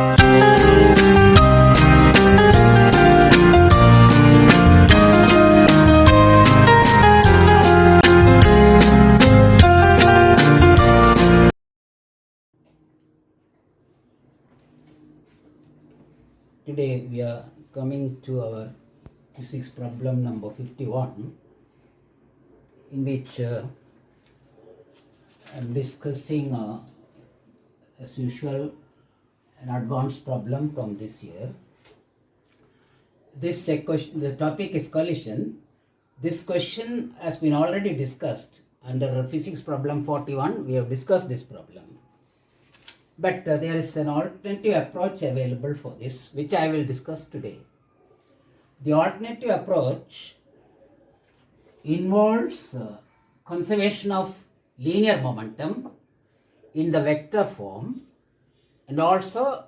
Today we are coming to our physics problem number 51, in which I am discussing as usual an advanced problem from this year. This question, the topic is collision. This question has been already discussed under physics problem 41. We have discussed this problem. But there is an alternative approach available for this, which I will discuss today. The alternative approach involves conservation of linear momentum in the vector form and also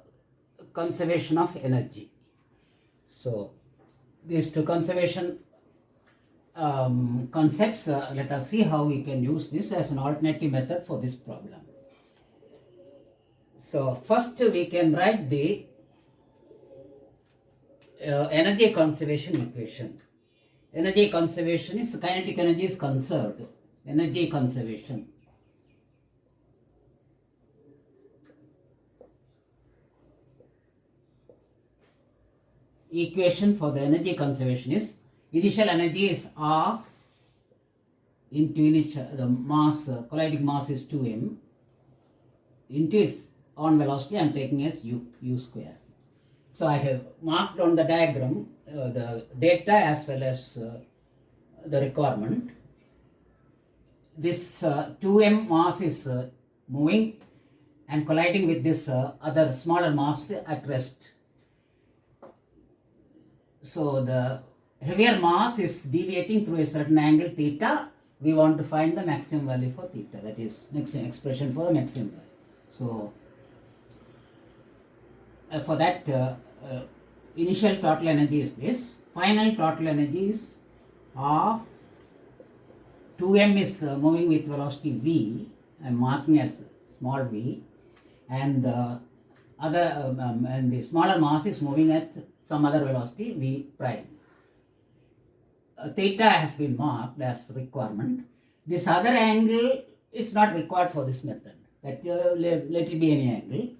conservation of energy. So these two conservation concepts, let us see how we can use this as an alternative method for this problem. So first we can write the energy conservation equation. Energy conservation is kinetic energy is conserved. Energy conservation. Equation for the energy conservation is initial energy is R into the mass, collidic mass is 2m into its on velocity I am taking as u square. So I have marked on the diagram the data as well as the requirement. This 2m mass is moving and colliding with this other smaller mass at rest. So the heavier mass is deviating through a certain angle theta. We want to find the maximum value for theta, that is next expression for the maximum value. So for that initial total energy is this, final total energy is half 2m is moving with velocity v, I am marking as small v, and the other and the smaller mass is moving at some other velocity v prime. Theta has been marked as requirement. This other angle is not required for this method, that let it be any angle.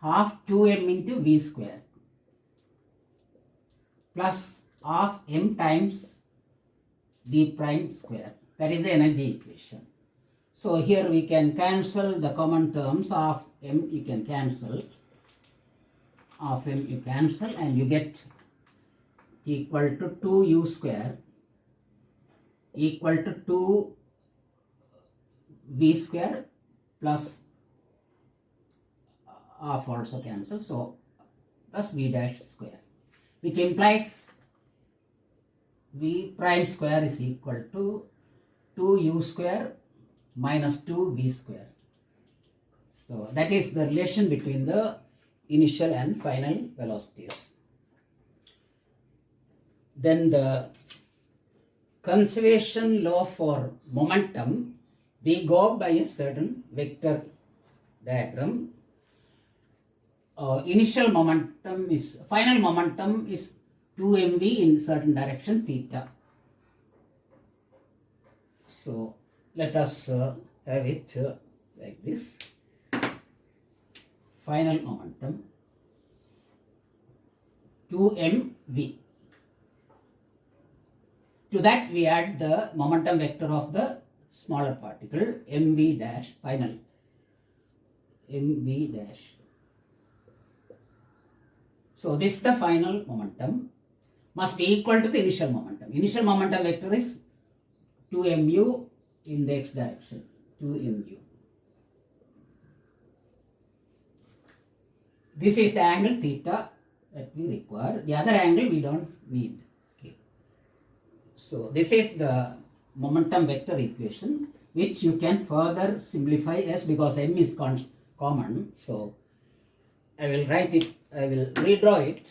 Half 2m into v square plus half m times v prime square. That is the energy equation. So here we can cancel the common terms of m, you can cancel, of m you cancel, and you get equal to 2u square equal to 2v square plus half also cancel, so plus v dash square, which implies v prime square is equal to 2u square minus 2v square. So that is the relation between the initial and final velocities. Then the conservation law for momentum, we go by a certain vector diagram. Initial momentum is, final momentum is 2mv in certain direction theta. So let us have it like this. Final momentum 2mv. To that we add the momentum vector of the smaller particle mv dash, final mv dash. So this is the final momentum, must be equal to the initial momentum. Initial momentum vector is 2mu in the x direction, 2mu. This is the angle theta that we require. The other angle we don't need. Okay. So this is the momentum vector equation, which you can further simplify as, because m is common. So I will write it, I will redraw it.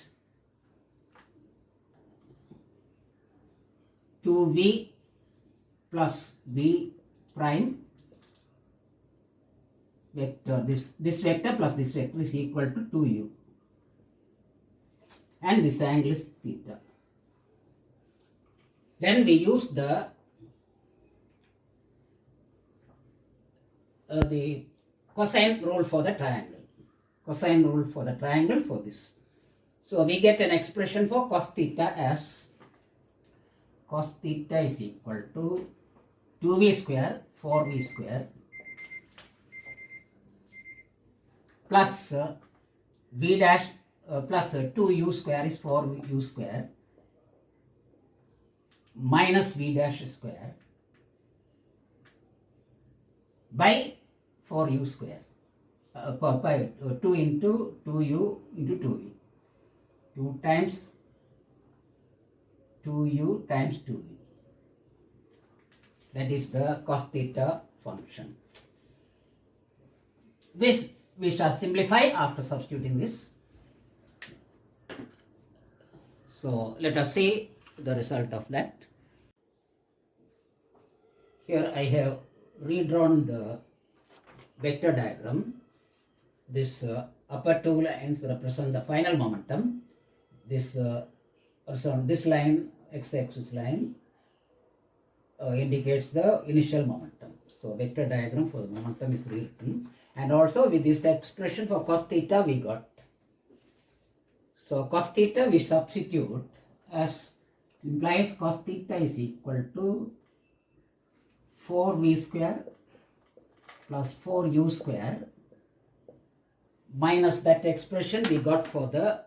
2v plus v prime vector, this vector plus this vector is equal to 2u. and this angle is theta. Then we use the cosine rule for the triangle. Cosine rule for the triangle for this. So we get an expression for cos theta as cos theta is equal to 2v square 4v square plus v dash plus 2u square is 4u square minus v dash square by 4u square by 2 into 2u into 2v. 2 times 2u times 2v. That is the cos theta function. This we shall simplify after substituting this. So let us see the result of that. Here I have redrawn the vector diagram. This upper two lines represent the final momentum. This line, x-axis line, indicates the initial momentum. So vector diagram for the momentum is rewritten, and also with this expression for cos theta we got. So cos theta we substitute as implies cos theta is equal to 4v square plus 4u square minus that expression we got for the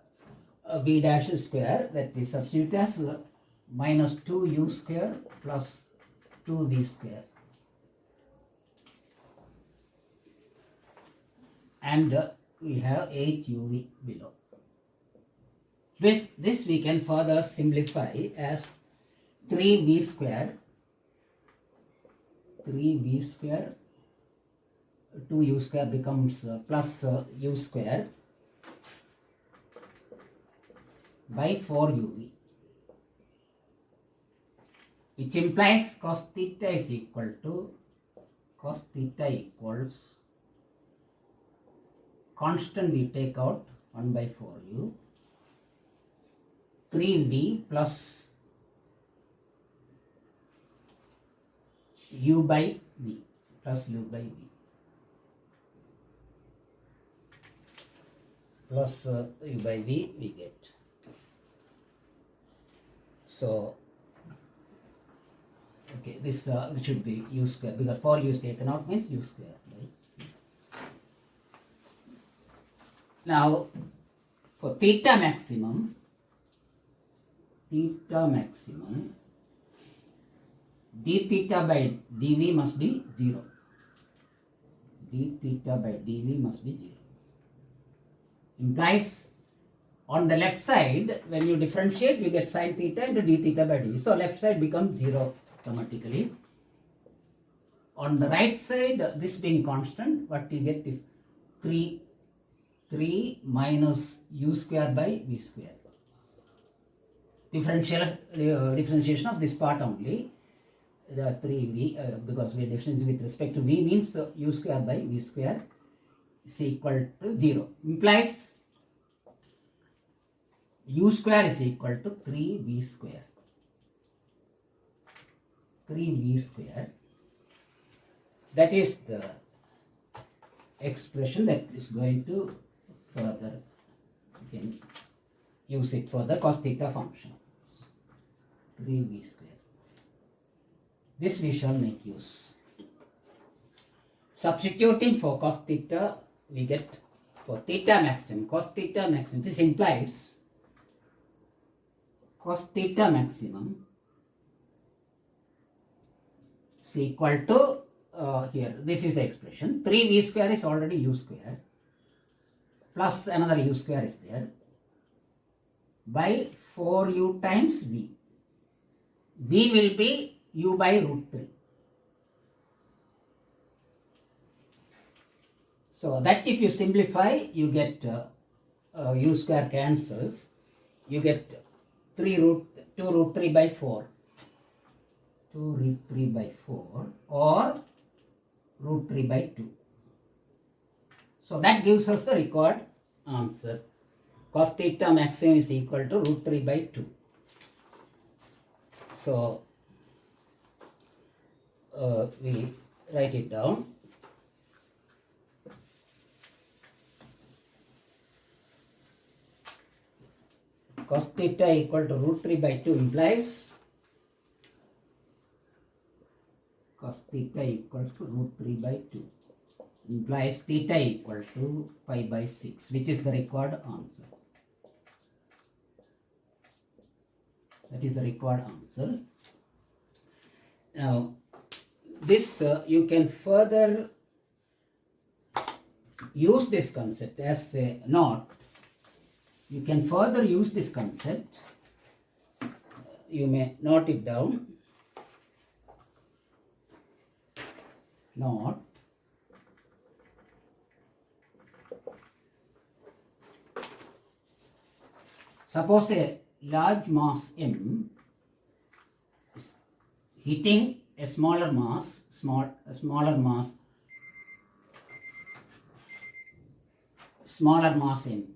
v dash square, that we substitute as minus 2u square plus 2v square. And we have 8uv below. This we can further simplify as 3v square 2u square becomes plus u square by 4uv, which implies cos theta is equal to cos theta equals constant we take out 1 by 4u 3v plus u by v plus u by v plus u by v we get. So okay, this should be u square because 4u is taken out means u square, right? Now for theta maximum d theta by dv must be 0. d theta by dv must be 0. Implies on the left side, when you differentiate, you get sin theta into d theta by dv. So left side becomes 0 automatically. On the right side, this being constant, what you get is 3 minus u square by v square. Differentiation of this part only. The 3v, because we are differentiating with respect to v means u square by v square is equal to 0. Implies u square is equal to 3v square. 3v square. That is the expression that is going to further, you can use it for the cos theta function. 3v square. This we shall make use. Substituting for cos theta, we get for theta maximum, cos theta maximum. This implies cos theta maximum is equal to, here, this is the expression, 3v square is already u square, plus another u square is there, by 4u times v. V will be u by root 3. So that if you simplify, you get u square cancels, you get 2 root 3 by 4. 2 root 3 by 4 or root 3 by 2. So that gives us the required answer. cos theta maximum is equal to root 3 by 2. So we write it down. Cos theta equal to root 3 by 2 implies cos theta equals to root 3 by 2 implies theta equal to pi by 6, which is the required answer. That is the required answer. Now, this you can further use this concept as a note. You can further use this concept. You may note it down. Note. Suppose a large mass M is hitting a smaller mass, smaller mass M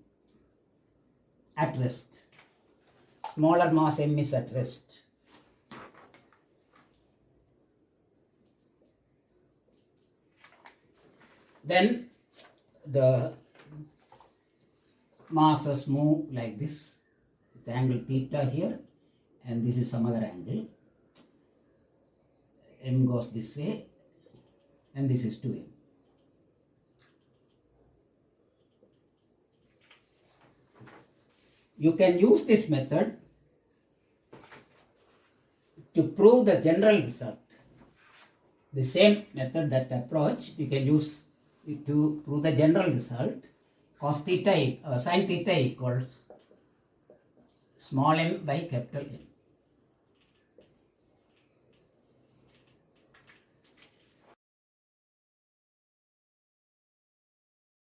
at rest. Smaller mass M is at rest. Then the masses move like this. The angle theta here, and this is some other angle. M goes this way, and this is 2M. You can use this method to prove the general result. The same method, that approach, you can use it to prove the general result. Cos theta, sin theta equals small m by capital M.